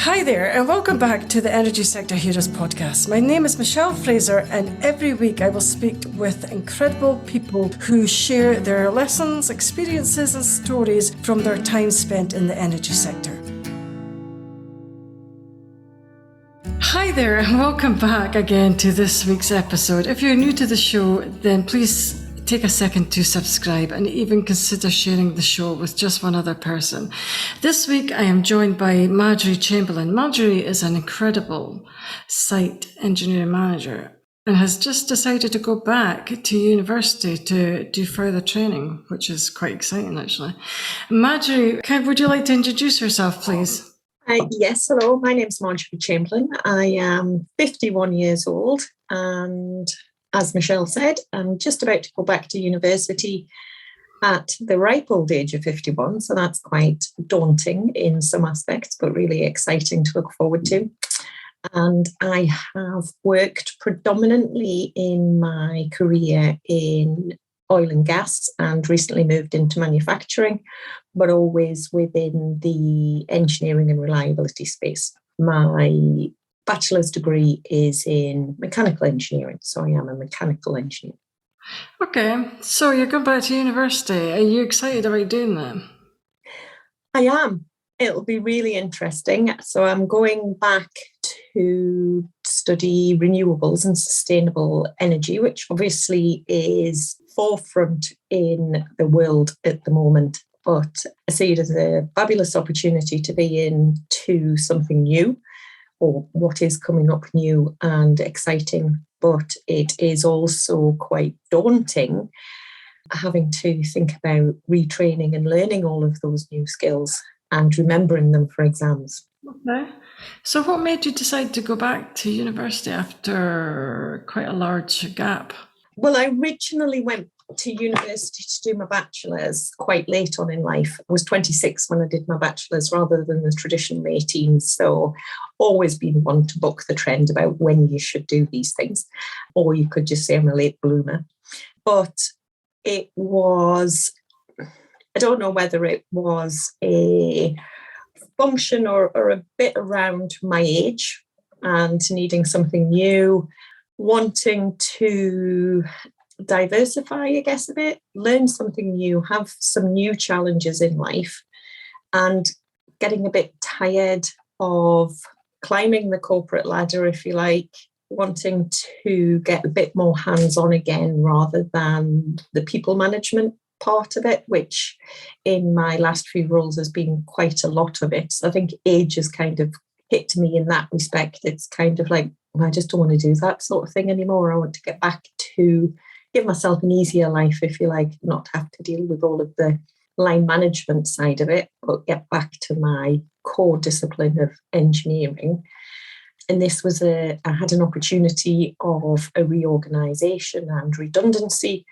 Hi there, and welcome back to the Energy Sector Heroes podcast. My name is Michelle Fraser, and every week I will speak with incredible people who share their lessons, experiences, and stories from their time spent in the energy sector. Hi there, and welcome back again to this week's episode. If you're new to the show, then please take a second to subscribe and even consider sharing the show with just one other person. This week I am joined by Marjorie Chamberlain. Marjorie is an incredible site engineering manager and has just decided to go back to university to do further training, which is quite exciting actually. Marjorie, would you like to introduce yourself, please? Yes, hello, my name's Marjorie Chamberlain. I am 51 years old and, as Michelle said, I'm just about to go back to university at the ripe old age of 51, so that's quite daunting in some aspects, but really exciting to look forward to. And I have worked predominantly in my career in oil and gas and recently moved into manufacturing, but always within the engineering and reliability space. My bachelor's degree is in mechanical engineering, so I am a mechanical engineer. Okay, so you're going back to university. Are you excited about doing that? I am. It'll be really interesting. So I'm going back to study renewables and sustainable energy, which obviously is forefront in the world at the moment. But I see it as a fabulous opportunity to be into something new, or what is coming up new and exciting. But it is also quite daunting having to think about retraining and learning all of those new skills and remembering them for exams. Okay. So what made you decide to go back to university after quite a large gap? Well, I originally went to university to do my bachelor's quite late on in life. I was 26 when I did my bachelor's rather than the traditional 18. So always been one to buck the trend about when you should do these things. Or you could just say I'm a late bloomer. But it was, I don't know whether it was a function or a bit around my age and needing something new, wanting to diversify, I guess, a bit, learn something new, have some new challenges in life, and getting a bit tired of climbing the corporate ladder, if you like, wanting to get a bit more hands-on again rather than the people management part of it, which in my last few roles has been quite a lot of it. So I think age has kind of hit me in that respect. It's kind of like, I just don't want to do that sort of thing anymore. I want to get back to give myself an easier life, if you like, not have to deal with all of the line management side of it, but get back to my core discipline of engineering. And this was I had an opportunity of a reorganisation and redundancy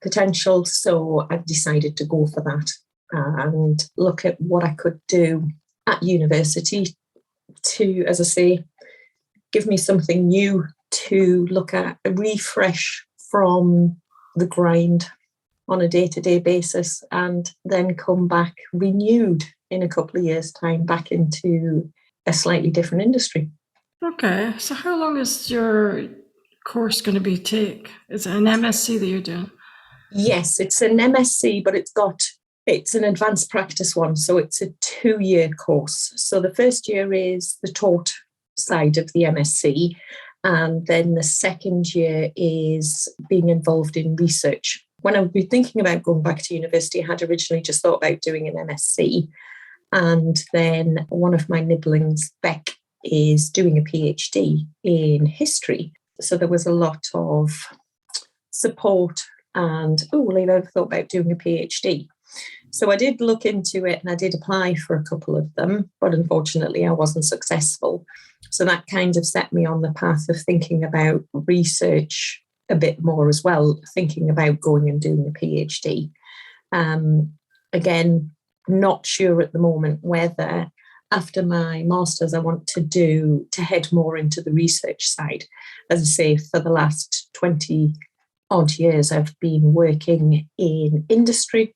potential. So I decided to go for that and look at what I could do at university to, as I say, give me something new to look at, a refresh from the grind on a day-to-day basis, and then come back renewed in a couple of years' time back into a slightly different industry. Okay, so how long is your course going to take? Is it an MSc that you're doing? Yes, it's an MSc, but it's an advanced practice one, so it's a 2-year course. So the first year is the taught side of the MSc, and then the second year is being involved in research. When I was thinking about going back to university, I had originally just thought about doing an MSc, and then one of my nibblings, Beck, is doing a PhD in history. So there was a lot of support and, well, have you ever thought about doing a PhD? So I did look into it and I did apply for a couple of them, but unfortunately I wasn't successful. So that kind of set me on the path of thinking about research a bit more as well, thinking about going and doing a PhD. Again, not sure at the moment whether after my master's I want to head more into the research side. As I say, for the last 20 odd years I've been working in industry,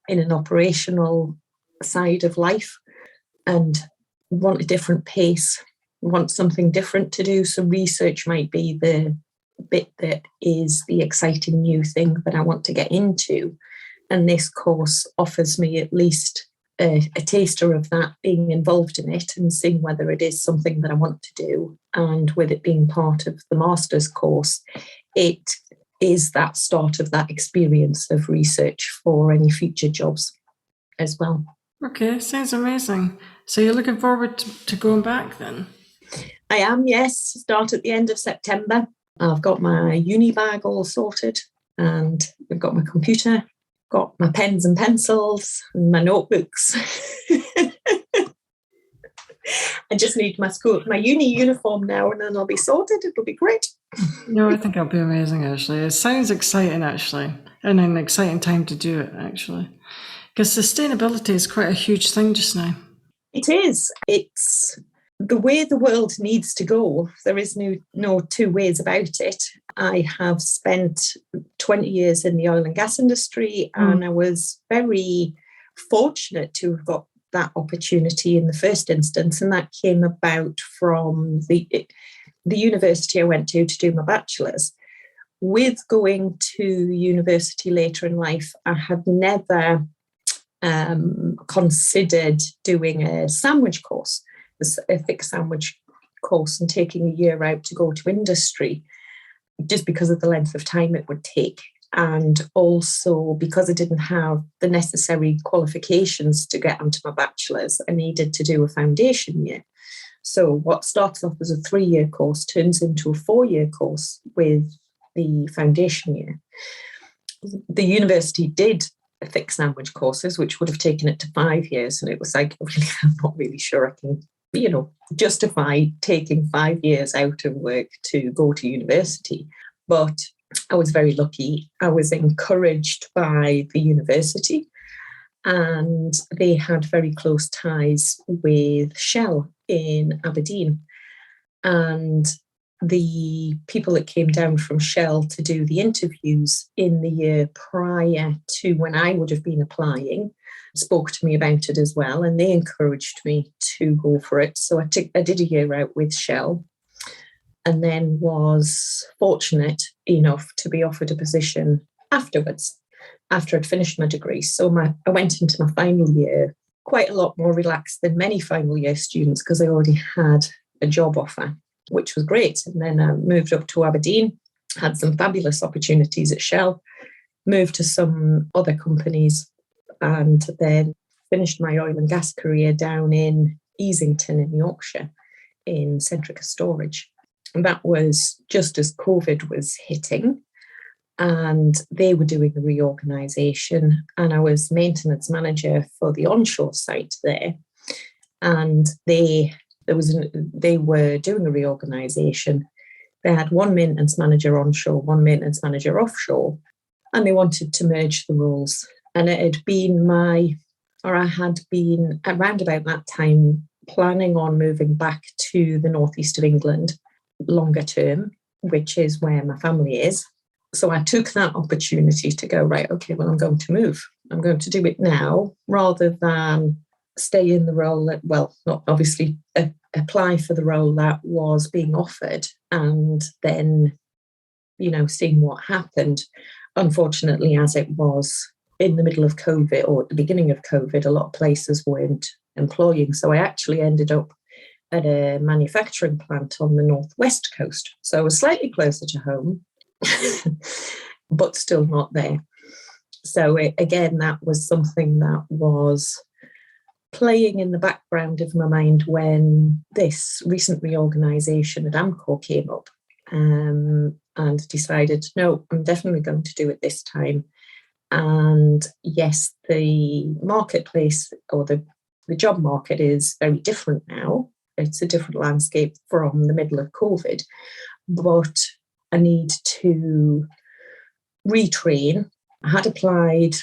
in an operational side of life, and want a different pace, want something different to do. So research might be the bit that is the exciting new thing that I want to get into. And this course offers me at least a taster of that, being involved in it and seeing whether it is something that I want to do. And with it being part of the master's course, it is that start of that experience of research for any future jobs as well. Okay, sounds amazing. So you're looking forward to going back then? I am, yes. Start at the end of September. I've got my uni bag all sorted, and I've got my computer, got my pens and pencils and my notebooks. I just need my uni uniform now, and then I'll be sorted. It'll be great. No, I think it'll be amazing, actually. It sounds exciting, actually, and an exciting time to do it, actually. Because sustainability is quite a huge thing just now. It is. It's the way the world needs to go. There is no two ways about it. I have spent 20 years in the oil and gas industry, and I was very fortunate to have got that opportunity in the first instance, and that came about from the university I went to do my bachelor's. With going to university later in life, I had never considered doing a sandwich course, a thick sandwich course, and taking a year out to go to industry, just because of the length of time it would take. And also because I didn't have the necessary qualifications to get onto my bachelor's, I needed to do a foundation year. So what starts off as a 3-year course turns into a 4-year course with the foundation year. The university did thick sandwich courses, which would have taken it to 5 years. And it was like, I'm not really sure I can, justify taking 5 years out of work to go to university. But I was very lucky. I was encouraged by the university, and they had very close ties with Shell in Aberdeen. And the people that came down from Shell to do the interviews in the year prior to when I would have been applying spoke to me about it as well, and they encouraged me to go for it. So I did a year out with Shell, and then was fortunate enough to be offered a position afterwards, after I'd finished my degree. So I went into my final year quite a lot more relaxed than many final year students, because I already had a job offer, which was great. And then I moved up to Aberdeen, had some fabulous opportunities at Shell, moved to some other companies, and then finished my oil and gas career down in Easington in Yorkshire in Centrica Storage. And that was just as COVID was hitting, and they were doing a reorganisation, and I was maintenance manager for the onshore site there. And they were doing a reorganisation. They had one maintenance manager onshore, one maintenance manager offshore, and they wanted to merge the roles. And it had been I had been around about that time planning on moving back to the northeast of England longer term, which is where my family is. So I took that opportunity to go, right, okay, well, I'm going to move. I'm going to do it now rather than stay in the role that, well, not obviously apply for the role that was being offered and then, seeing what happened. Unfortunately, as it was in the middle of COVID or at the beginning of COVID, a lot of places weren't employing. So I actually ended up at a manufacturing plant on the northwest coast. So I was slightly closer to home, but still not there. So again, that was something that was playing in the background of my mind when this recent reorganisation at Amcor came up, and decided, no, I'm definitely going to do it this time. And yes, the marketplace or the job market is very different now. It's a different landscape from the middle of COVID, but I need to retrain. I had applied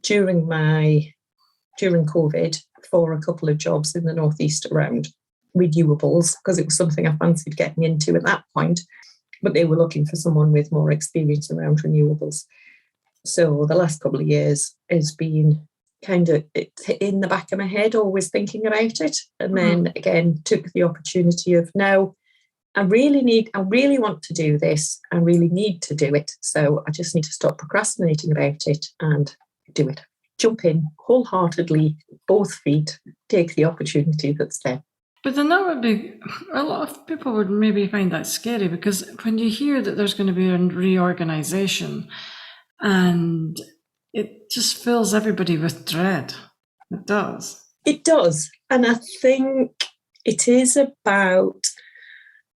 during COVID for a couple of jobs in the northeast around renewables, because it was something I fancied getting into at that point, but they were looking for someone with more experience around renewables. So the last couple of years has been kind of in the back of my head, always thinking about it. And then again, took the opportunity of, no, I really want to do this. I really need to do it. So I just need to stop procrastinating about it and do it. Jump in wholeheartedly, both feet, take the opportunity that's there. But then that would be, a lot of people would maybe find that scary, because when you hear that there's going to be a reorganization, and it just fills everybody with dread. It does. It does. And I think it is about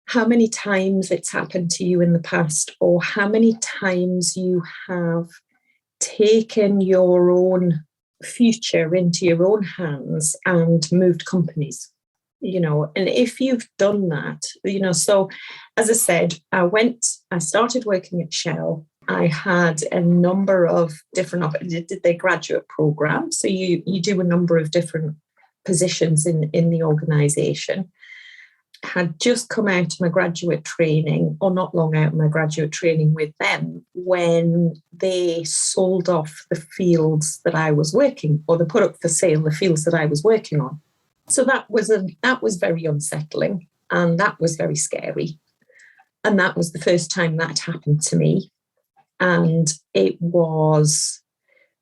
how many times it's happened to you in the past, or how many times you have taken your own future into your own hands and moved companies, and if you've done that, so as I said, I started working at Shell. I had a number of different, did their graduate program. So you do a number of different positions in the organization. Had just come out of my graduate training, or not long out of my graduate training with them, when they sold off the fields that I was working, or they put up for sale the fields that I was working on. So that was very unsettling, and that was very scary. And that was the first time that happened to me. And it was,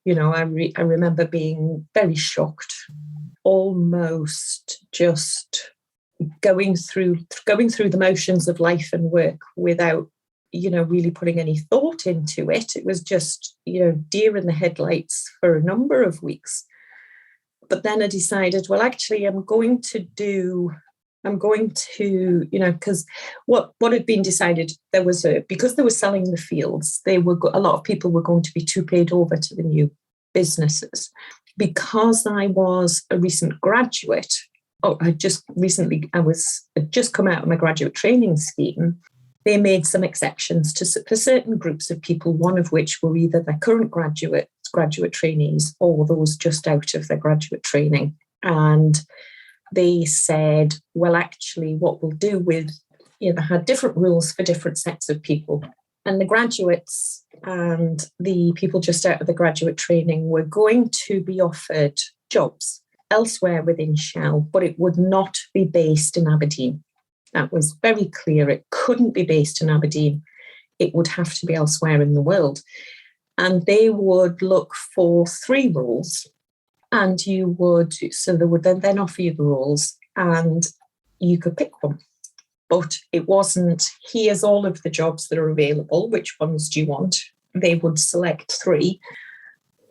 I remember being very shocked, almost just going through the motions of life and work without, really putting any thought into it. It was just, deer in the headlights for a number of weeks. But then I decided, well, actually, because what had been decided, because they were selling the fields, a lot of people were going to be paid over to the new businesses. Because I was a recent graduate, I had just come out of my graduate training scheme. They made some exceptions for certain groups of people, one of which were either their current graduate trainees or those just out of their graduate training. And they said, well, actually, what we'll do with, they had different rules for different sets of people. And the graduates and the people just out of the graduate training were going to be offered jobs elsewhere within Shell, but it would not be based in Aberdeen. That was very clear. It couldn't be based in Aberdeen. It would have to be elsewhere in the world. And they would look for 3 roles, and they would then offer you the roles, and you could pick one. But it wasn't, here's all of the jobs that are available, which ones do you want? They would select 3.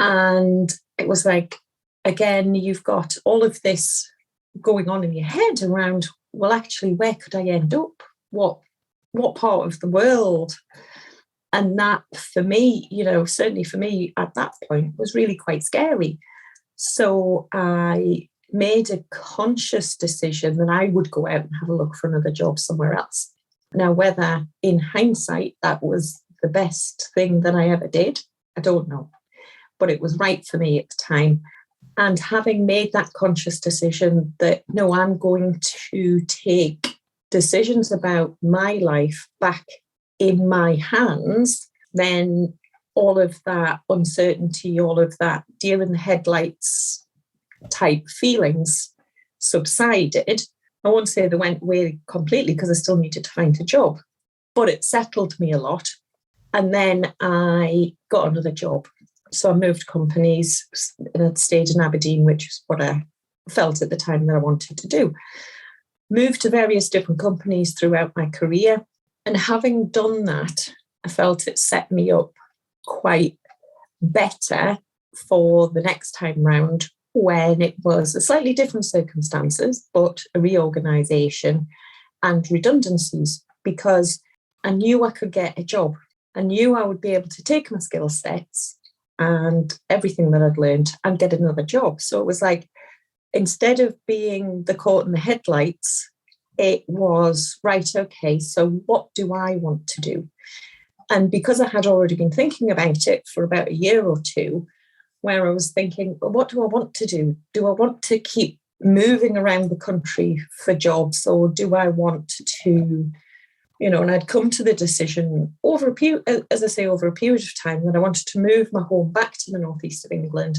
And it was like, again, you've got all of this going on in your head around, well, actually, where could I end up? What part of the world? And that, for me, certainly for me at that point, was really quite scary. So I made a conscious decision that I would go out and have a look for another job somewhere else. Now, whether in hindsight that was the best thing that I ever did, I don't know. But it was right for me at the time. And having made that conscious decision that, no, I'm going to take decisions about my life back in my hands, then all of that uncertainty, all of that deer in the headlights type feelings subsided. I won't say they went away completely, because I still needed to find a job, but it settled me a lot. And then I got another job. So I moved companies and I'd stayed in Aberdeen, which is what I felt at the time that I wanted to do. Moved to various different companies throughout my career. And having done that, I felt it set me up quite better for the next time round, when it was a slightly different circumstances, but a reorganisation and redundancies, because I knew I could get a job. I knew I would be able to take my skill sets and everything that I'd learned and get another job. So it was like, instead of being the caught in the headlights, it was, right, okay, so what do I want to do? And because I had already been thinking about it for about a year or two, where I was thinking, well, what do I want to do? Do I want to keep moving around the country for jobs, or do I want to, and I'd come to the decision over a period of time, that I wanted to move my home back to the northeast of England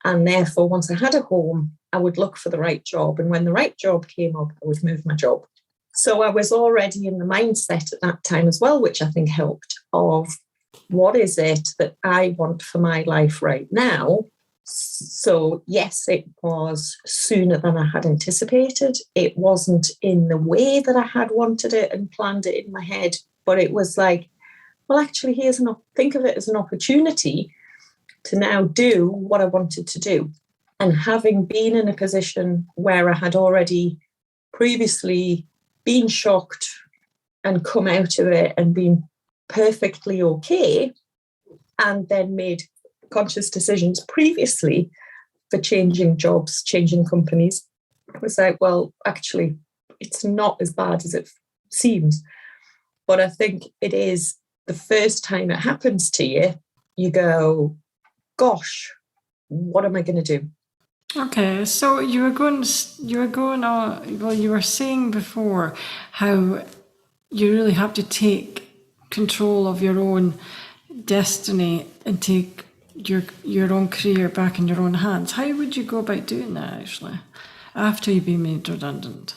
And therefore, once I had a home, I would look for the right job. And when the right job came up, I would move my job. So I was already in the mindset at that time as well, which I think helped, of what is it that I want for my life right now? So yes, it was sooner than I had anticipated. It wasn't in the way that I had wanted it and planned it in my head, but it was like, well, actually, think of it as an opportunity to now do what I wanted to do. And having been in a position where I had already previously been shocked and come out of it and been perfectly okay, and then made conscious decisions previously for changing jobs, changing companies, I was like, well, actually, it's not as bad as it seems. But I think it is the first time it happens to you, you go, gosh, what am I going to do? Okay, so you were saying before how you really have to take control of your own destiny and take your own career back in your own hands. How would you go about doing that, actually, after you've been made redundant?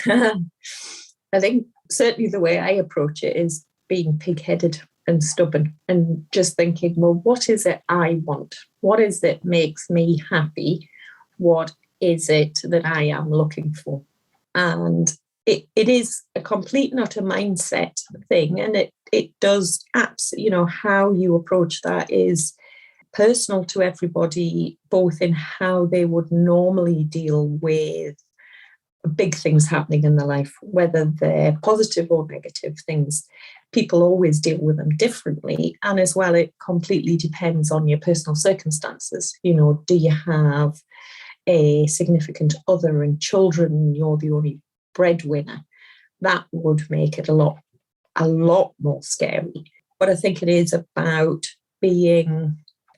I think certainly the way I approach it is being pig-headed and stubborn and just thinking, well, what is it I want? What is it makes me happy? What is it that I am looking for? And it is a complete and utter mindset thing. And it does how you approach that is personal to everybody, both in how they would normally deal with big things happening in their life, whether they're positive or negative things. People always deal with them differently. And as well, it completely depends on your personal circumstances. Do you have a significant other and children, and you're the only breadwinner? That would make it a lot more scary. But I think it is about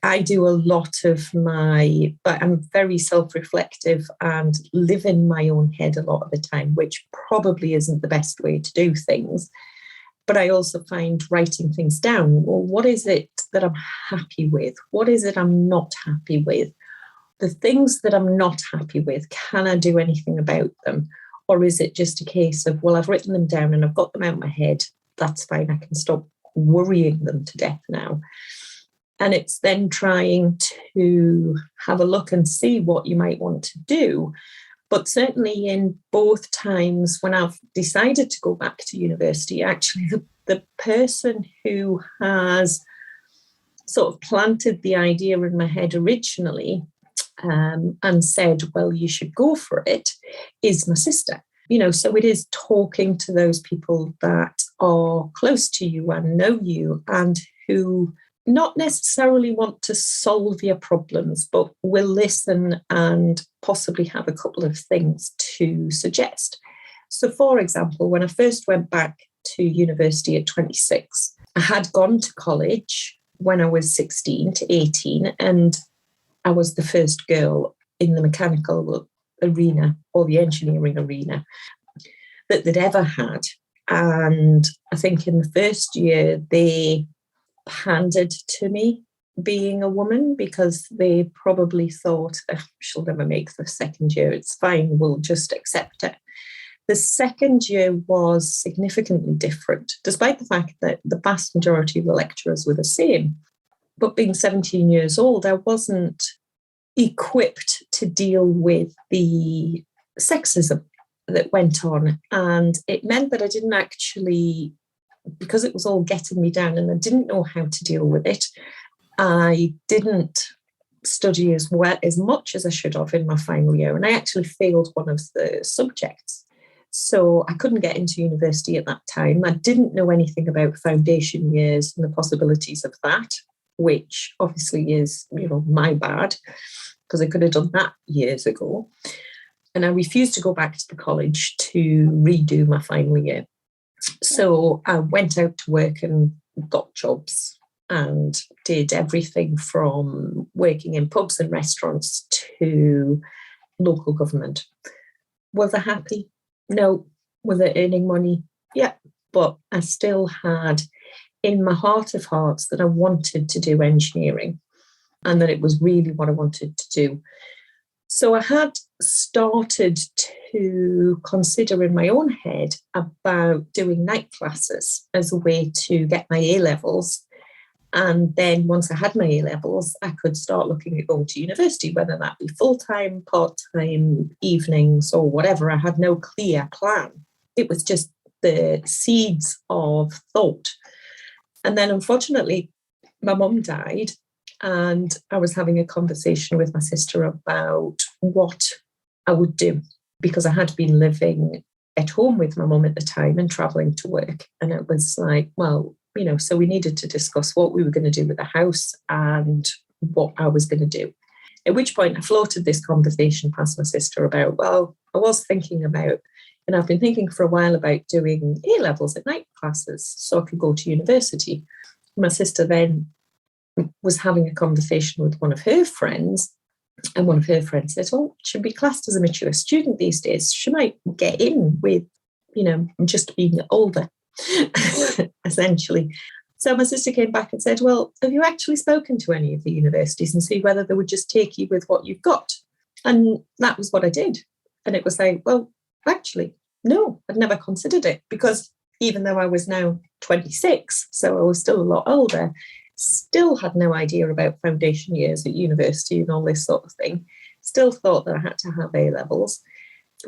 I do a lot of but I'm very self-reflective and live in my own head a lot of the time, which probably isn't the best way to do things. But I also find writing things down. Well, what is it that I'm happy with? What is it I'm not happy with? The things that I'm not happy with, can I do anything about them? Or is it just a case of, well, I've written them down and I've got them out of my head. That's fine. I can stop worrying them to death now. And it's then trying to have a look and see what you might want to do. But certainly in both times when I've decided to go back to university, actually the person who has sort of planted the idea in my head originally and said, well, you should go for it, is my sister. So it is talking to those people that are close to you and know you and who not necessarily want to solve your problems, but will listen and possibly have a couple of things to suggest. So, for example, when I first went back to university at 26, I had gone to college when I was 16 to 18, and I was the first girl in the mechanical arena or the engineering arena that they'd ever had. And I think in the first year, they pandered to me being a woman because they probably thought, she'll never make the second year, it's fine, we'll just accept it. The second year was significantly different, despite the fact that the vast majority of the lecturers were the same. But being 17 years old, I wasn't equipped to deal with the sexism that went on. And it meant that I didn't actually, because it was all getting me down and I didn't know how to deal with it, I didn't study as much as I should have in my final year. And I actually failed one of the subjects. So I couldn't get into university at that time. I didn't know anything about foundation years and the possibilities of that, which obviously is, my bad, because I could have done that years ago. And I refused to go back to the college to redo my final year. So I went out to work and got jobs and did everything from working in pubs and restaurants to local government. Was I happy? No. Was I earning money? Yeah. But I still had in my heart of hearts that I wanted to do engineering. and that it was really what I wanted to do. So I had started to consider in my own head about doing night classes as a way to get my A-levels. And then once I had my A-levels, I could start looking at going to university, whether that be full-time, part-time, evenings, or whatever. I had no clear plan. It was just the seeds of thought. And then unfortunately, my mum died. And I was having a conversation with my sister about what I would do, because I had been living at home with my mum at the time and travelling to work. And it was like, well, so we needed to discuss what we were going to do with the house and what I was going to do. At which point I floated this conversation past my sister about, well, I was thinking about, and I've been thinking for a while about doing A-levels at night classes so I could go to university. My sister then was having a conversation with one of her friends, and one of her friends said, well, she'll be classed as a mature student these days. She might get in with, just being older, essentially. So my sister came back and said, well, have you actually spoken to any of the universities and see whether they would just take you with what you've got? And that was what I did. And it was like, well, actually, no, I'd never considered it, because even though I was now 26, so I was still a lot older, still had no idea about foundation years at university and all this sort of thing. Still thought that I had to have A-levels.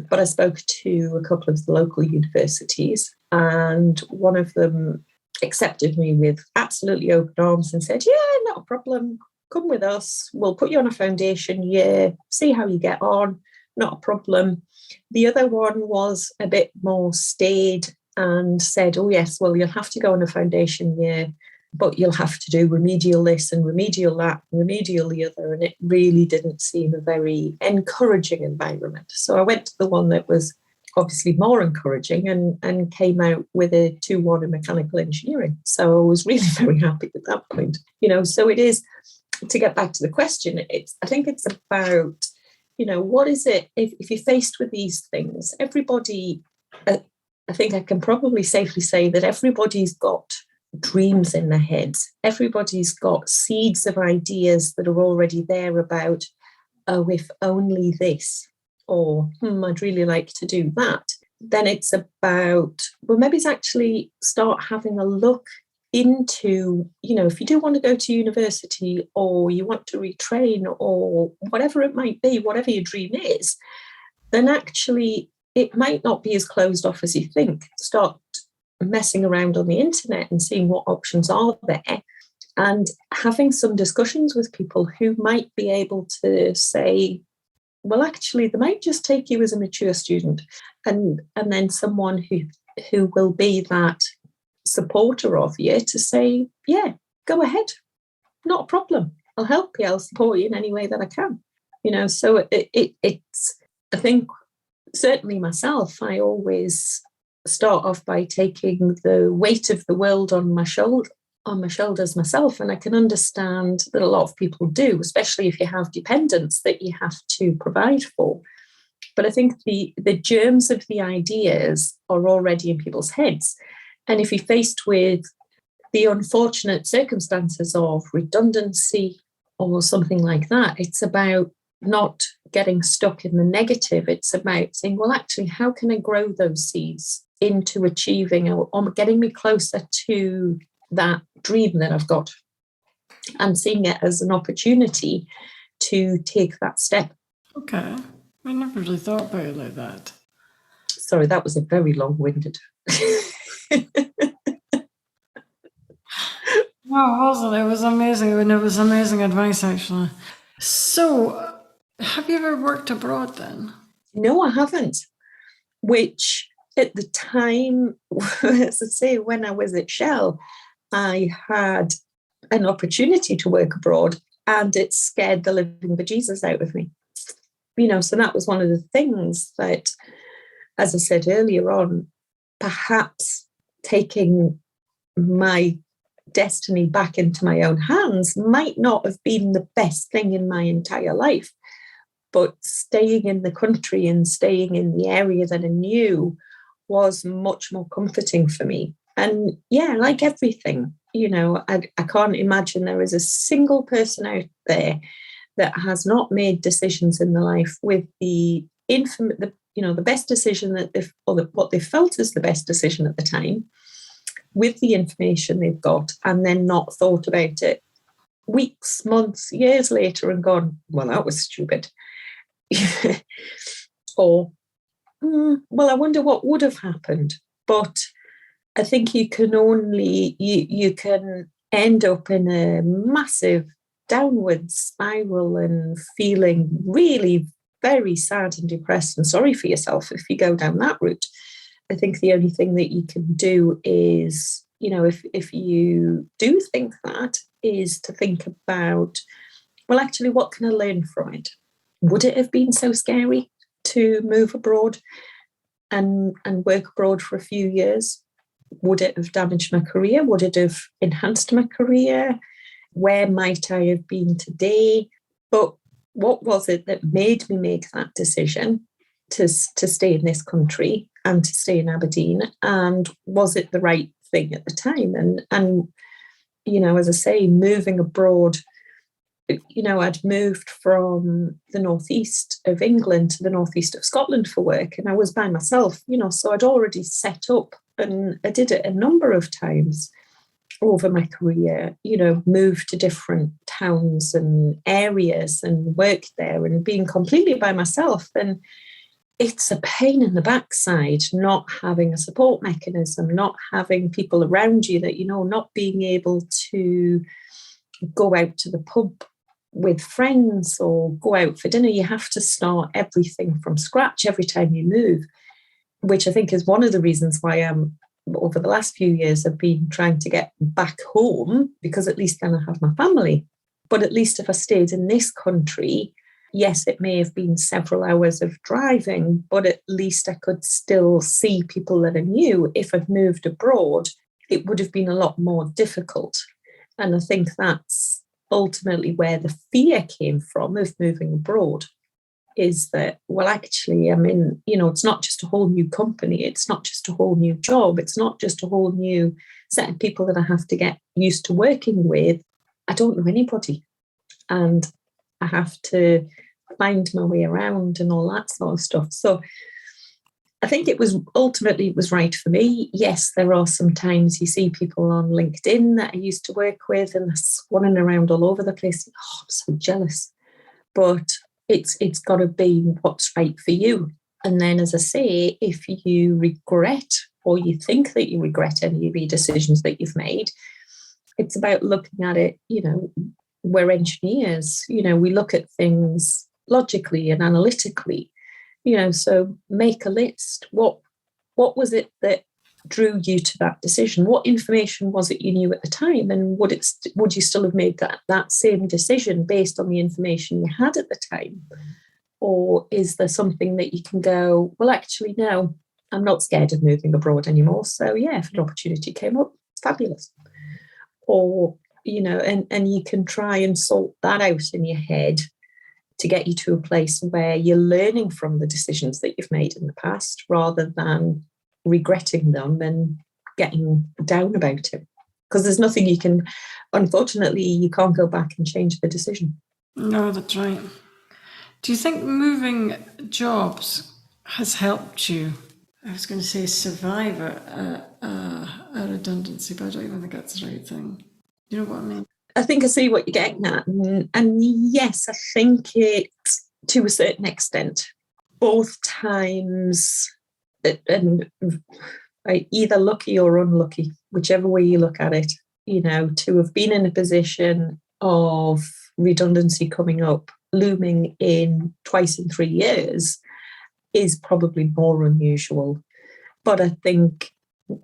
But I spoke to a couple of the local universities, and one of them accepted me with absolutely open arms and said, yeah, not a problem. Come with us. We'll put you on a foundation year, see how you get on. Not a problem. The other one was a bit more staid and said, oh, yes, well, you'll have to go on a foundation year, but you'll have to do remedial this and remedial that, and remedial the other. And it really didn't seem a very encouraging environment. So I went to the one that was obviously more encouraging and came out with a 2-1 in mechanical engineering. So I was really very happy at that point. So it is, to get back to the question, I think it's about, what is it, if you're faced with these things, everybody, I think I can probably safely say that everybody's got dreams in their heads. Everybody's got seeds of ideas that are already there about, oh, if only this, or I'd really like to do that. Then it's about, well, maybe it's actually start having a look into, if you do want to go to university or you want to retrain or whatever it might be, whatever your dream is, then actually it might not be as closed off as you think. Start messing around on the internet and seeing what options are there, and having some discussions with people who might be able to say, well, actually, they might just take you as a mature student, and then someone who will be that supporter of you to say, yeah, go ahead, not a problem. I'll help you. I'll support you in any way that I can. So it's, I think, certainly myself, I always start off by taking the weight of the world on my shoulders myself, and I can understand that a lot of people do, especially if you have dependents that you have to provide for. But I think the germs of the ideas are already in people's heads, and if you're faced with the unfortunate circumstances of redundancy or something like that, it's about not getting stuck in the negative. It's about saying, well, actually, how can I grow those seeds into achieving or getting me closer to that dream that I've got, and seeing it as an opportunity to take that step. Okay. I never really thought about it like that. Sorry, that was a very long-winded. No, it wasn't. It was amazing. And it was amazing advice, actually. So, have you ever worked abroad then? No, I haven't. Which at the time, as I say, when I was at Shell, I had an opportunity to work abroad, and it scared the living bejesus out of me. So that was one of the things that, as I said earlier on, perhaps taking my destiny back into my own hands might not have been the best thing in my entire life. But staying in the country and staying in the area that I knew was much more comforting for me. And yeah, like everything, I can't imagine there is a single person out there that has not made decisions in their life with the best decision that what they felt is the best decision at the time, with the information they've got, and then not thought about it weeks, months, years later and gone, well, that was stupid. Or, well, I wonder what would have happened. But I think you can end up in a massive downward spiral and feeling really very sad and depressed and sorry for yourself if you go down that route. I think the only thing that you can do is, if you do think that, is to think about, well, actually, what can I learn from it? Would it have been so scary to move abroad and work abroad for a few years? Would it have damaged my career? Would it have enhanced my career? Where might I have been today? But what was it that made me make that decision to stay in this country and to stay in Aberdeen? And was it the right thing at the time? And as I say, moving abroad, I'd moved from the northeast of England to the northeast of Scotland for work, and I was by myself, so I'd already set up, and I did it a number of times over my career, moved to different towns and areas and worked there and being completely by myself. And it's a pain in the backside not having a support mechanism, not having people around you that, not being able to go out to the pub with friends or go out for dinner. You have to start everything from scratch every time you move, which I think is one of the reasons why over the last few years I've been trying to get back home, because at least then I have my family. But at least if I stayed in this country, yes, it may have been several hours of driving, but at least I could still see people that I knew. If I'd moved abroad, it would have been a lot more difficult. And I think that's ultimately where the fear came from of moving abroad, is that, well, actually, I'm in, it's not just a whole new company. It's not just a whole new job. It's not just a whole new set of people that I have to get used to working with. I don't know anybody. And I have to find my way around and all that sort of stuff. So I think it was right for me. Yes, there are some times you see people on LinkedIn that I used to work with and they're swanning around all over the place. Oh, I'm so jealous. But it's got to be what's right for you. And then, as I say, if you regret or you think that you regret any of the decisions that you've made, it's about looking at it, we're engineers, we look at things logically and analytically, so make a list. What was it that drew you to that decision? What information was it you knew at the time? And would you still have made that same decision based on the information you had at the time? Or is there something that you can go, well, actually, no, I'm not scared of moving abroad anymore. So yeah, if an opportunity came up, it's fabulous. Or, and you can try and sort that out in your head to get you to a place where you're learning from the decisions that you've made in the past rather than regretting them and getting down about it. Because there's nothing unfortunately, you can't go back and change the decision. No, that's right. Do you think moving jobs has helped you? I was going to say survive a redundancy, but I don't even think that's the right thing. You know what I mean? I think I see what you're getting at. And yes, I think it, to a certain extent, both times, and either lucky or unlucky, whichever way you look at it, to have been in a position of redundancy coming up, looming in twice in 3 years, is probably more unusual. But I think,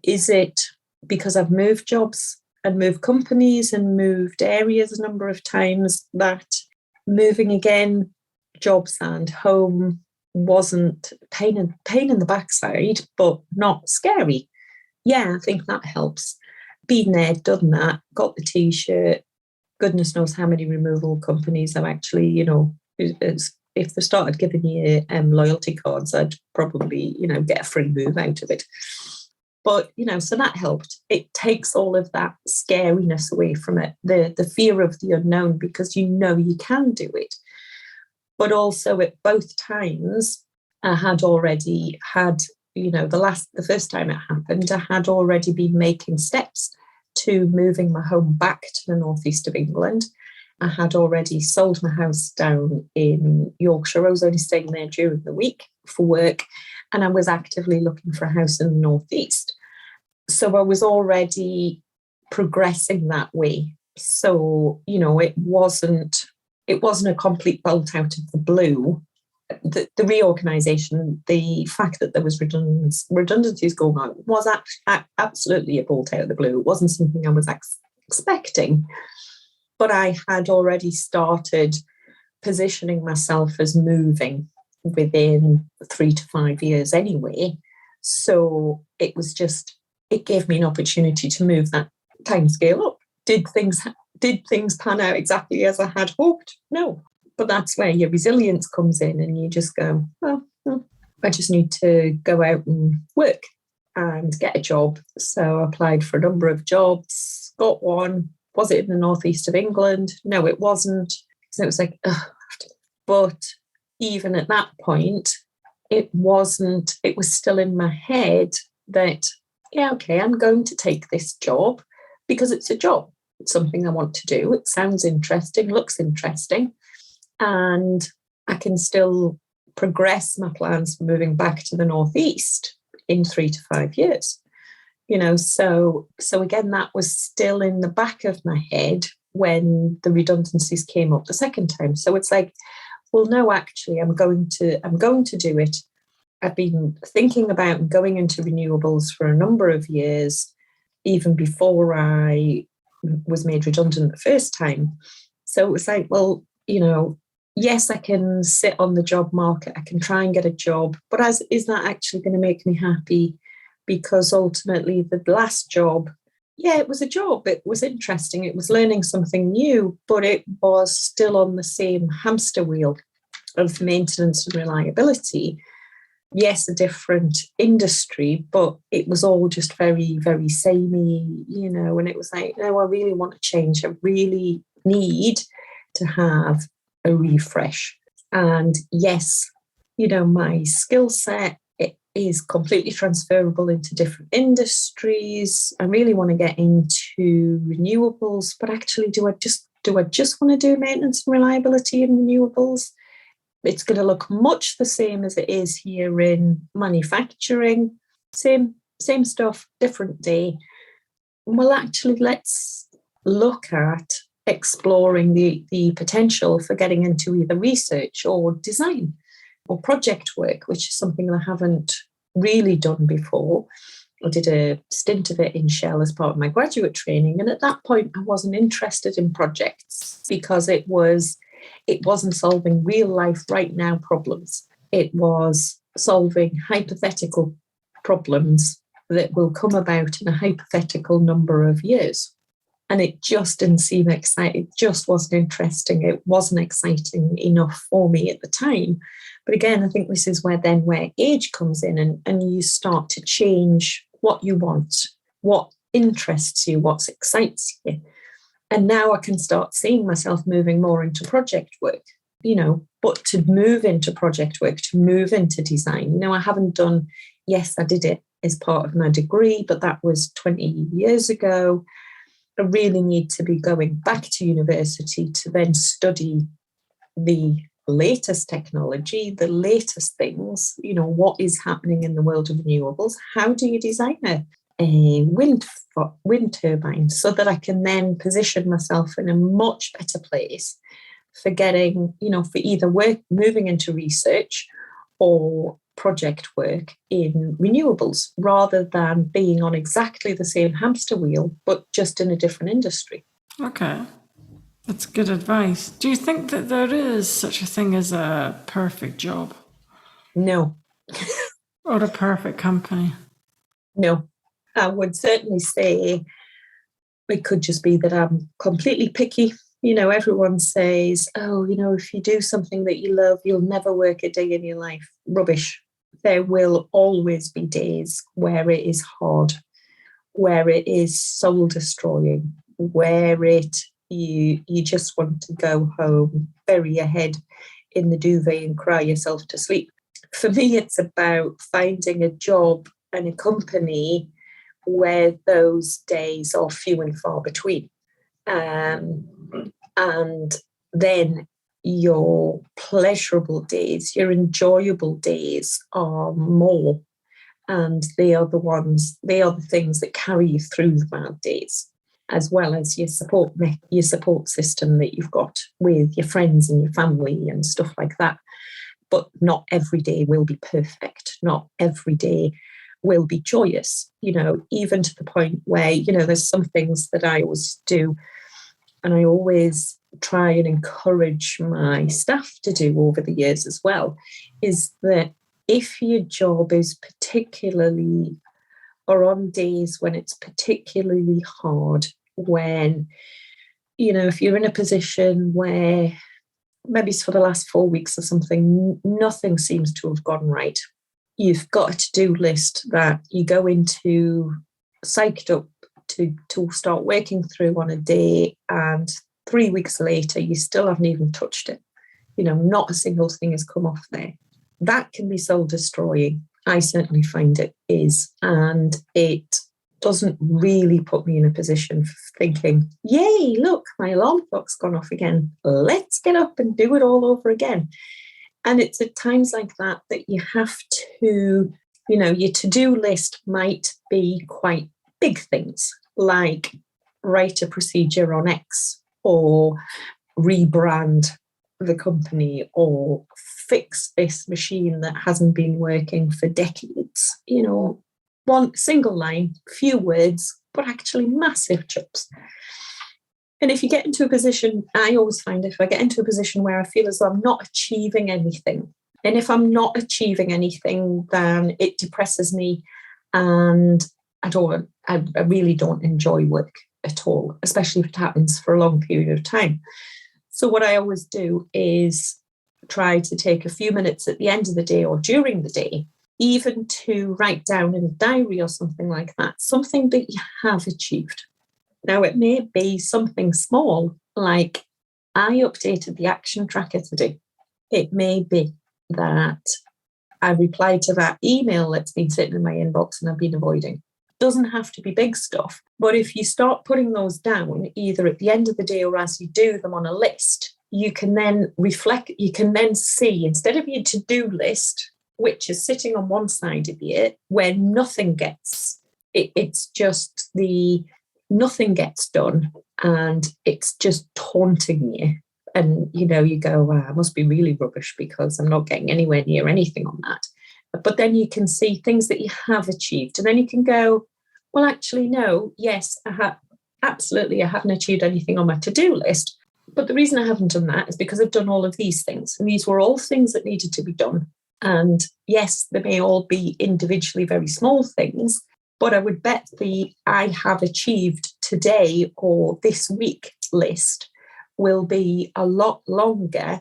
is it because I've moved jobs and moved companies and moved areas a number of times that moving again, jobs and home, wasn't pain in the backside, but not scary? Yeah, I think that helps. Been there, done that, got the T-shirt. Goodness knows how many removal companies have actually, if they started giving you loyalty cards, I'd probably, get a free move out of it. But, so that helped. It takes all of that scariness away from it, the fear of the unknown, because you can do it. But also at both times, I had already had, the first time it happened, I had already been making steps to moving my home back to the northeast of England. I had already sold my house down in Yorkshire. I was only staying there during the week for work, and I was actively looking for a house in the northeast. So I was already progressing that way. So, it wasn't a complete bolt out of the blue. The reorganisation, the fact that there was redundancies going on was absolutely a bolt out of the blue. It wasn't something I was expecting. But I had already started positioning myself as moving within 3 to 5 years anyway. So it gave me an opportunity to move that timescale up. Did things pan out exactly as I had hoped? No. But that's where your resilience comes in, and you just go, well, I just need to go out and work and get a job. So I applied for a number of jobs, got one. Was it in the northeast of England? No, it wasn't. So it was like, but even at that point, it was still in my head that, yeah, okay, I'm going to take this job because it's a job. It's something I want to do. It sounds interesting, looks interesting, and I can still progress my plans for moving back to the northeast in 3 to 5 years. So again, that was still in the back of my head when the redundancies came up the second time. So it's like, well, no, actually, I'm going to do it. I've been thinking about going into renewables for a number of years, even before I was made redundant the first time. So it was like, well, yes, I can sit on the job market. I can try and get a job, but is that actually going to make me happy? Because ultimately the last job, yeah, it was a job. It was interesting. It was learning something new, but it was still on the same hamster wheel of maintenance and reliability. Yes, a different industry, but it was all just very, very samey, and it was like, no, I really want to change. I really need to have a refresh. And yes, my skill set is completely transferable into different industries. I really want to get into renewables, but actually, do I just want to do maintenance and reliability in renewables? It's going to look much the same as it is here in manufacturing. Same stuff, different day. Well, actually, let's look at exploring the potential for getting into either research or design or project work, which is something I haven't really done before. I did a stint of it in Shell as part of my graduate training. And at that point, I wasn't interested in projects because it wasn't solving real life right now problems. It was solving hypothetical problems that will come about in a hypothetical number of years. And it just didn't seem exciting. It just wasn't interesting. It wasn't exciting enough for me at the time. But again, I think this is where age comes in, and you start to change what you want, what interests you, what excites you. And now I can start seeing myself moving more into project work, but to move into project work, to move into design, I haven't done, yes, I did it as part of my degree, but that was 20 years ago. I really need to be going back to university to then study the latest technology, the latest things, what is happening in the world of renewables. How do you design a wind turbine so that I can then position myself in a much better place for getting, for either moving into research or project work in renewables, rather than being on exactly the same hamster wheel, but just in a different industry. Okay. That's good advice. Do you think that there is such a thing as a perfect job? No. Or a perfect company? No. I would certainly say it could just be that I'm completely picky. Everyone says, if you do something that you love, you'll never work a day in your life. Rubbish. there will always be days where it is hard, where it is soul destroying, where you just want to go home, bury your head in the duvet and cry yourself to sleep. For me, it's about finding a job and a company where those days are few and far between. And then your pleasurable days, your enjoyable days are more. And they are the things that carry you through the bad days, as well as your support system that you've got with your friends and your family and stuff like that. But not every day will be perfect. Not every day will be joyous, even to the point where, there's some things that I always do, and I always try and encourage my staff to do over the years as well, is that if your job is particularly, or on days when it's particularly hard, when, if you're in a position where maybe it's for the last 4 weeks or something, nothing seems to have gone right. You've got a to-do list that you go into psyched up to start working through on a day, and 3 weeks later, you still haven't even touched it. Not a single thing has come off there. That can be soul destroying. I certainly find it is. And it doesn't really put me in a position for thinking, yay, look, my alarm clock's gone off again. Let's get up and do it all over again. And it's at times like that you have to, your to-do list might be quite big things, like write a procedure on X, or rebrand the company, or fix this machine that hasn't been working for decades. One single line, few words, but actually massive chunks. And if you get into a position, I always find if I get into a position where I feel as though I'm not achieving anything, and if I'm not achieving anything, then it depresses me, and I really don't enjoy work at all, especially if it happens for a long period of time. So what I always do is try to take a few minutes at the end of the day or during the day, even to write down in a diary or something like that, something that you have achieved. Now, it may be something small, like I updated the action tracker today. It may be that I replied to that email that's been sitting in my inbox and I've been avoiding. Doesn't have to be big stuff. But if you start putting those down, either at the end of the day or as you do them on a list, you can then reflect, you can then see, instead of your to-do list, which is sitting on one side of you, where nothing gets, it's just nothing gets done, and it's just taunting you. And, you go, wow, I must be really rubbish because I'm not getting anywhere near anything on that. But then you can see things that you have achieved. And then you can go, well, actually, no, yes, I haven't achieved anything on my to-do list. But the reason I haven't done that is because I've done all of these things. And these were all things that needed to be done. And yes, they may all be individually very small things, but I would bet the I have achieved today or this week list will be a lot longer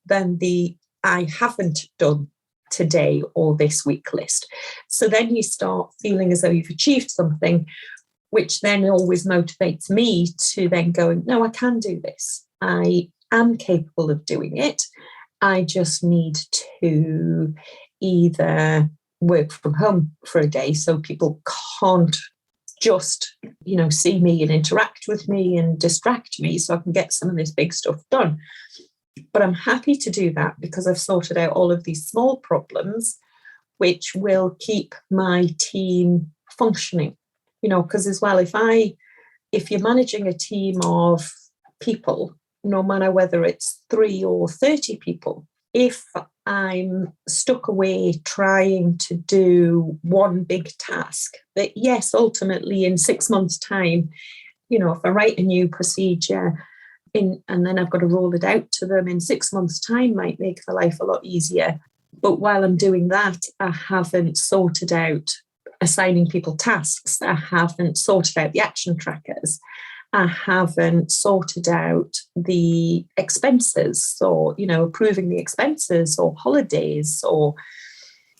than the I haven't done today or this week list. So then you start feeling as though you've achieved something, which then always motivates me to then go, no, I can do this. I am capable of doing it. I just need to either work from home for a day so people can't just, see me and interact with me and distract me so I can get some of this big stuff done. But I'm happy to do that because I've sorted out all of these small problems, which will keep my team functioning. Because as well, if you're managing a team of people, no matter whether it's 3 or 30 people, if I'm stuck away trying to do one big task that, yes, ultimately in 6 months' time, if I write a new procedure and then I've got to roll it out to them in 6 months' time, might make their life a lot easier. But while I'm doing that, I haven't sorted out assigning people tasks. I haven't sorted out the action trackers. I haven't sorted out the expenses or, approving the expenses or holidays or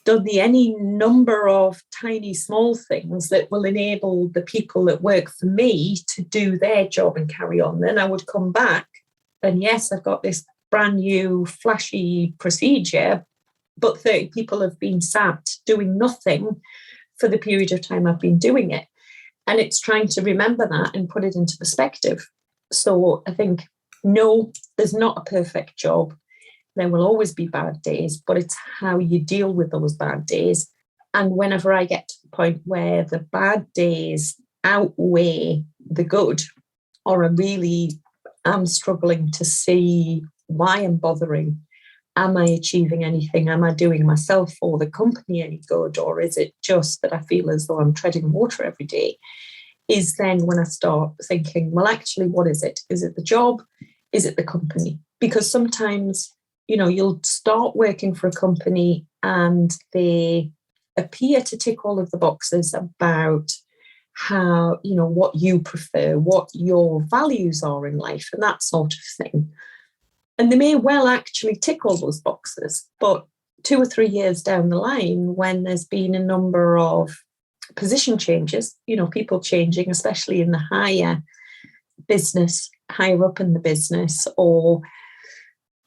done any number of tiny small things that will enable the people that work for me to do their job and carry on. Then I would come back and yes, I've got this brand new flashy procedure, but 30 people have been sat doing nothing for the period of time I've been doing it. And it's trying to remember that and put it into perspective. So I think, no, there's not a perfect job. There will always be bad days, but it's how you deal with those bad days. And whenever I get to the point where the bad days outweigh the good, or I'm struggling to see why I'm bothering, am I achieving anything? Am I doing myself or the company any good? Or is it just that I feel as though I'm treading water every day? Is then when I start thinking, well, actually, what is it? Is it the job? Is it the company? Because sometimes, you'll start working for a company and they appear to tick all of the boxes about how, what you prefer, what your values are in life and that sort of thing. And they may well actually tick all those boxes, but 2 or 3 years down the line, when there's been a number of position changes, people changing, especially in the higher business, higher up in the business, or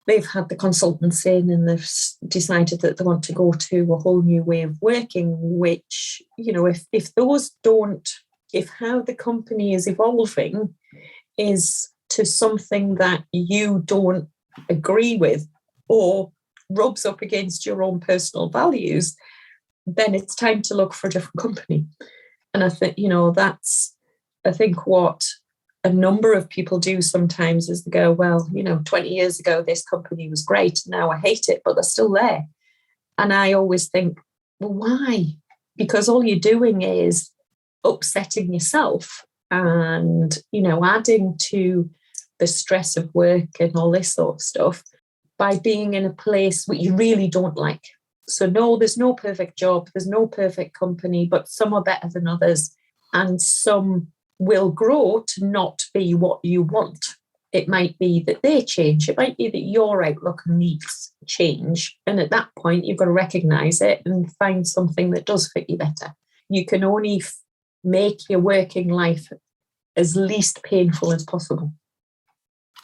they've had the consultants in and they've decided that they want to go to a whole new way of working, which, if how the company is evolving is to something that you don't agree with or rubs up against your own personal values, then it's time to look for a different company. And I think, that's, I think what a number of people do sometimes is they go, well, 20 years ago, this company was great. Now I hate it, but they're still there. And I always think, well, why? Because all you're doing is upsetting yourself and, adding to the stress of work and all this sort of stuff by being in a place what you really don't like. So no, there's no perfect job, there's no perfect company, but some are better than others and some will grow to not be what you want. It might be that they change. It might be that your outlook needs change. And at that point, you've got to recognise it and find something that does fit you better. You can only make your working life as least painful as possible.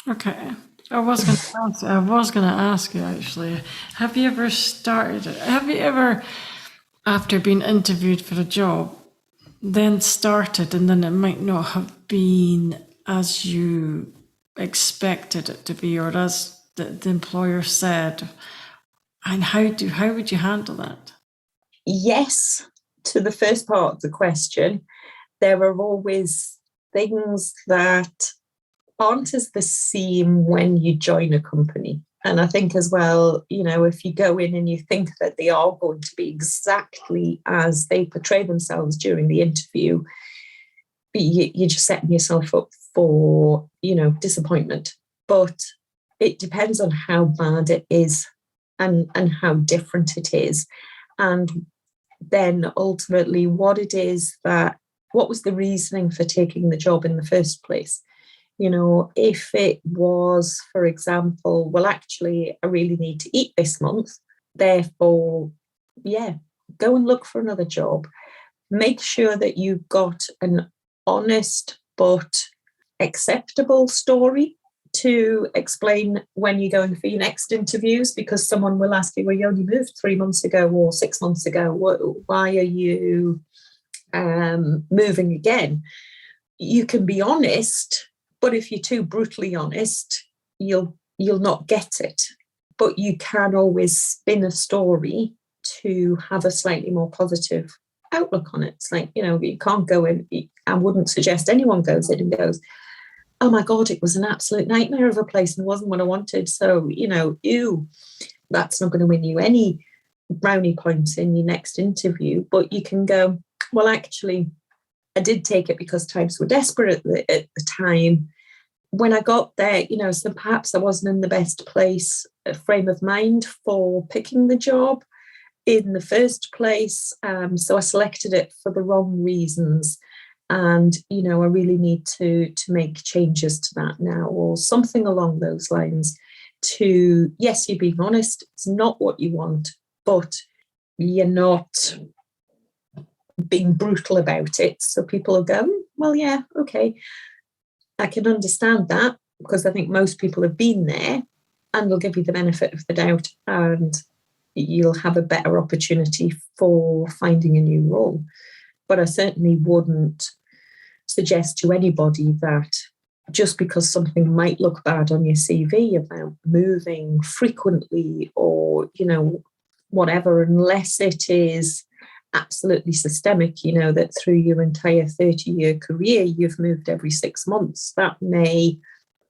Okay. I was going to ask you actually, have you ever, after being interviewed for a job, then started and then it might not have been as you expected it to be or as the employer said? And how would you handle that? Yes, to the first part of the question, there are always things that aren't as the same when you join a company. And I think as well, if you go in and you think that they are going to be exactly as they portray themselves during the interview, you're just setting yourself up for, disappointment. But it depends on how bad it is and how different it is. And then ultimately what was the reasoning for taking the job in the first place? If it was, for example, well, actually, I really need to eat this month. Therefore, go and look for another job. Make sure that you've got an honest but acceptable story to explain when you're going for your next interviews, because someone will ask you, well, you only moved 3 months ago or 6 months ago. Why are you moving again? You can be honest, but if you're too brutally honest, you'll not get it. But you can always spin a story to have a slightly more positive outlook on it. It's like, you can't go in. I wouldn't suggest anyone goes in and goes, oh my God, it was an absolute nightmare of a place and wasn't what I wanted. So, that's not going to win you any brownie points in your next interview. But you can go, well, actually, I did take it because times were desperate at the time. When I got there, so perhaps I wasn't in the best frame of mind for picking the job in the first place. So I selected it for the wrong reasons. And, I really need to make changes to that now, or something along those lines. Yes, you're being honest. It's not what you want, but you're not being brutal about it. So people will go, well, yeah, okay, I can understand that, because I think most people have been there, and they'll give you the benefit of the doubt, and you'll have a better opportunity for finding a new role. But I certainly wouldn't suggest to anybody that just because something might look bad on your CV about moving frequently or, whatever, unless it is absolutely systemic, that through your entire 30-year career, you've moved every 6 months. That may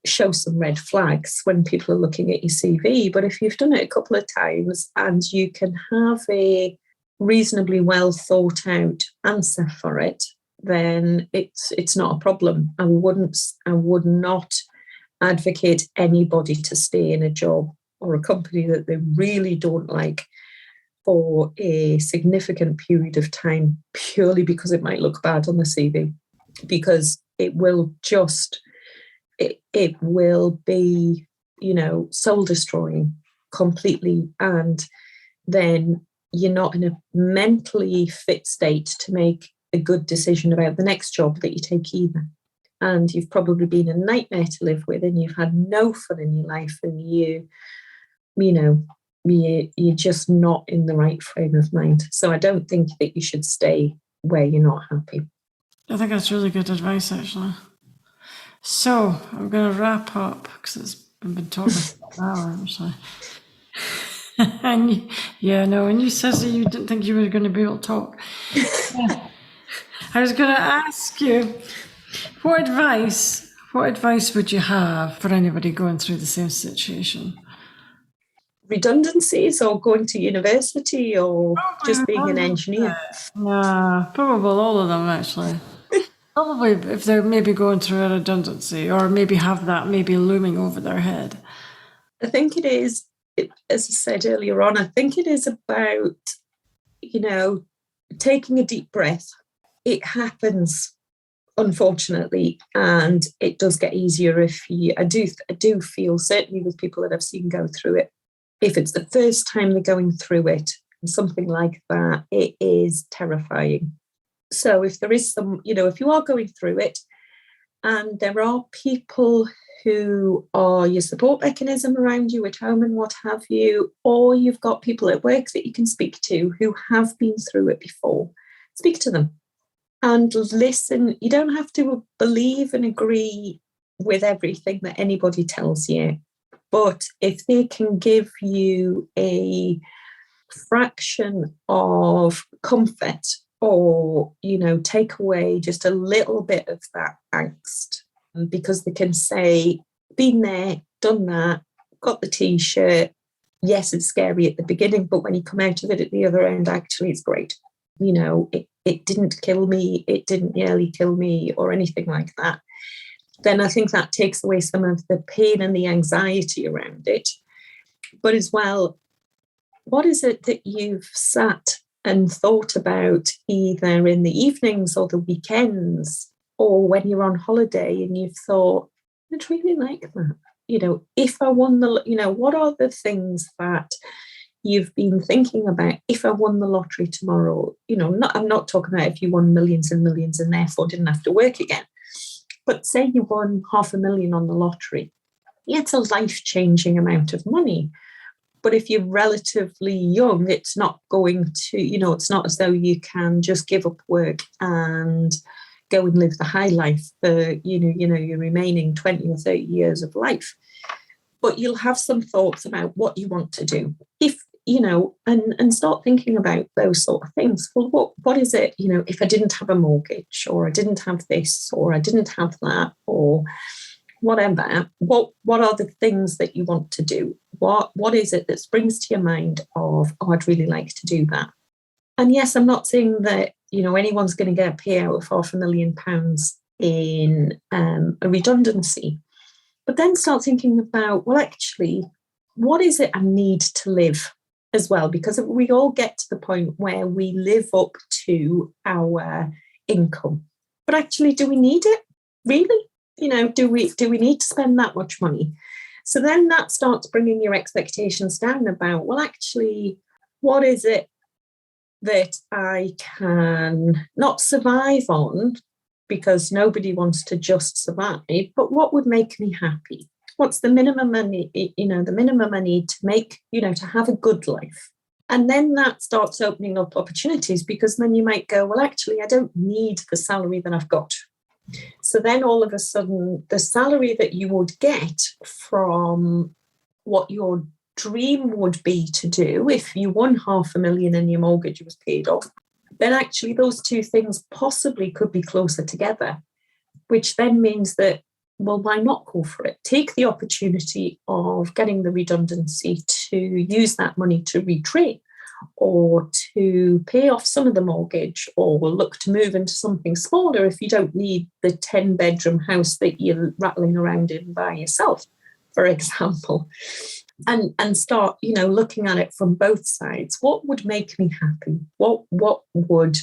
show some red flags when people are looking at your CV. But if you've done it a couple of times and you can have a reasonably well thought out answer for it, then it's not a problem. I would not advocate anybody to stay in a job or a company that they really don't like for a significant period of time, purely because it might look bad on the CV, because it will just, it will be, soul destroying completely. And then you're not in a mentally fit state to make a good decision about the next job that you take either. And you've probably been a nightmare to live with, and you've had no fun in your life, and you're just not in the right frame of mind. So I don't think that you should stay where you're not happy. I think that's really good advice, actually. So I'm going to wrap up because we've been talking for an hour, actually. And you said that you didn't think you were going to be able to talk. I was going to ask you, what advice would you have for anybody going through the same situation? Redundancies, or going to university, or just being an engineer? Nah, probably all of them, actually. Probably if they're maybe going through a redundancy, or maybe have that maybe looming over their head. I think it is, as I said earlier on, I think it is about, taking a deep breath. It happens, unfortunately, and it does get easier if you, I do feel, certainly with people that I've seen go through it, if it's the first time they're going through it, something like that, it is terrifying. So if there is some, if you are going through it and there are people who are your support mechanism around you at home and what have you, or you've got people at work that you can speak to who have been through it before, speak to them and listen. You don't have to believe and agree with everything that anybody tells you, but if they can give you a fraction of comfort, or take away just a little bit of that angst, because they can say, been there, done that, got the t-shirt. Yes, it's scary at the beginning, but when you come out of it at the other end, actually it's great. It didn't kill me, it didn't nearly kill me, or anything like that. Then I think that takes away some of the pain and the anxiety around it. But as well, what is it that you've sat and thought about, either in the evenings or the weekends, or when you're on holiday and you've thought, I'd really like that. If I won the, what are the things that you've been thinking about? If I won the lottery tomorrow, I'm not talking about if you won millions and millions and therefore didn't have to work again. But say you won $500,000 on the lottery. It's a life-changing amount of money. But if you're relatively young, it's not going to, it's not as though you can just give up work and go and live the high life for, your remaining 20 or 30 years of life. But you'll have some thoughts about what you want to do. If, and start thinking about those sort of things. Well, what is it, if I didn't have a mortgage, or I didn't have this, or I didn't have that, or whatever, what are the things that you want to do? What is it that springs to your mind of, I'd really like to do that? And yes, I'm not saying that, anyone's going to get a payout of £500,000 in a redundancy, but then start thinking about, well, actually, what is it I need to live as well? Because we all get to the point where we live up to our income, but actually, do we need it? Really? Do we need to spend that much money? So then that starts bringing your expectations down about, well, actually, what is it that I can not survive on, because nobody wants to just survive, but what would make me happy? What's the minimum I need, the minimum I need to make, to have a good life? And then that starts opening up opportunities, because then you might go, well, actually, I don't need the salary that I've got. So then all of a sudden, the salary that you would get from what your dream would be to do if you won $500,000 and your mortgage was paid off, then actually those two things possibly could be closer together, which then means that, well, why not go for it? Take the opportunity of getting the redundancy to use that money to retrain, or to pay off some of the mortgage, or look to move into something smaller if you don't need the 10-bedroom house that you're rattling around in by yourself, for example. And start, looking at it from both sides. What would make me happy? What would,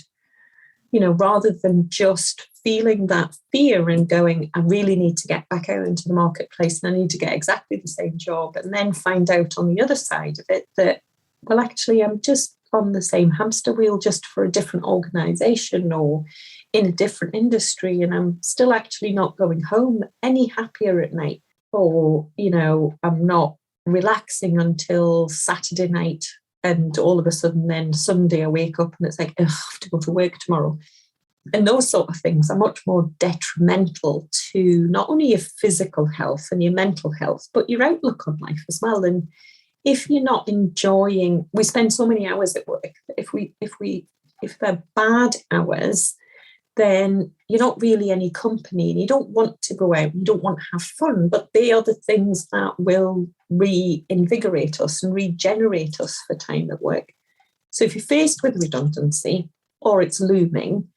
rather than just feeling that fear and going, I really need to get back out into the marketplace and I need to get exactly the same job, and then find out on the other side of it that, well, actually, I'm just on the same hamster wheel, just for a different organisation or in a different industry, and I'm still actually not going home any happier at night, or, I'm not relaxing until Saturday night, and all of a sudden then Sunday I wake up and it's like, I have to go to work tomorrow. And those sort of things are much more detrimental to not only your physical health and your mental health, but your outlook on life as well. And if you're not enjoying, we spend so many hours at work. If they're bad hours, then you're not really any company, and you don't want to go out, you don't want to have fun, but they are the things that will reinvigorate us and regenerate us for time at work. So if you're faced with redundancy or it's looming,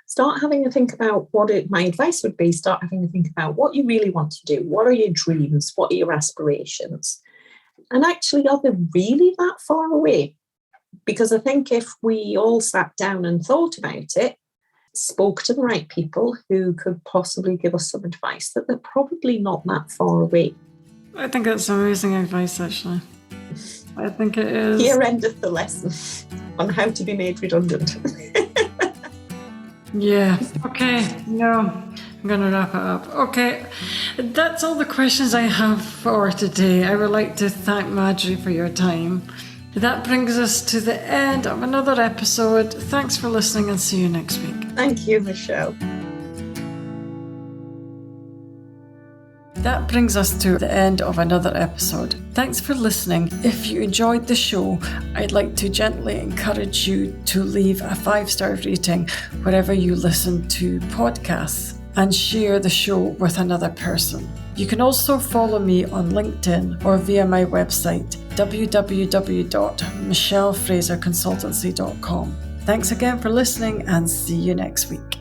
start having a think about my advice would be, start having a think about what you really want to do. What are your dreams? What are your aspirations? And actually, are they really that far away? Because I think if we all sat down and thought about it, spoke to the right people who could possibly give us some advice, that they're probably not that far away. I think that's amazing advice, actually. I think it is. Here endeth the lesson on how to be made redundant. Yeah. Okay. No, I'm going to wrap it up. Okay. That's all the questions I have for today. I would like to thank Marjorie for your time. That brings us to the end of another episode. Thanks for listening, and see you next week. Thank you, Michelle. That brings us to the end of another episode. Thanks for listening. If you enjoyed the show, I'd like to gently encourage you to leave a 5-star rating wherever you listen to podcasts, and share the show with another person. You can also follow me on LinkedIn or via my website, www.michellefraserconsultancy.com. Thanks again for listening, and see you next week.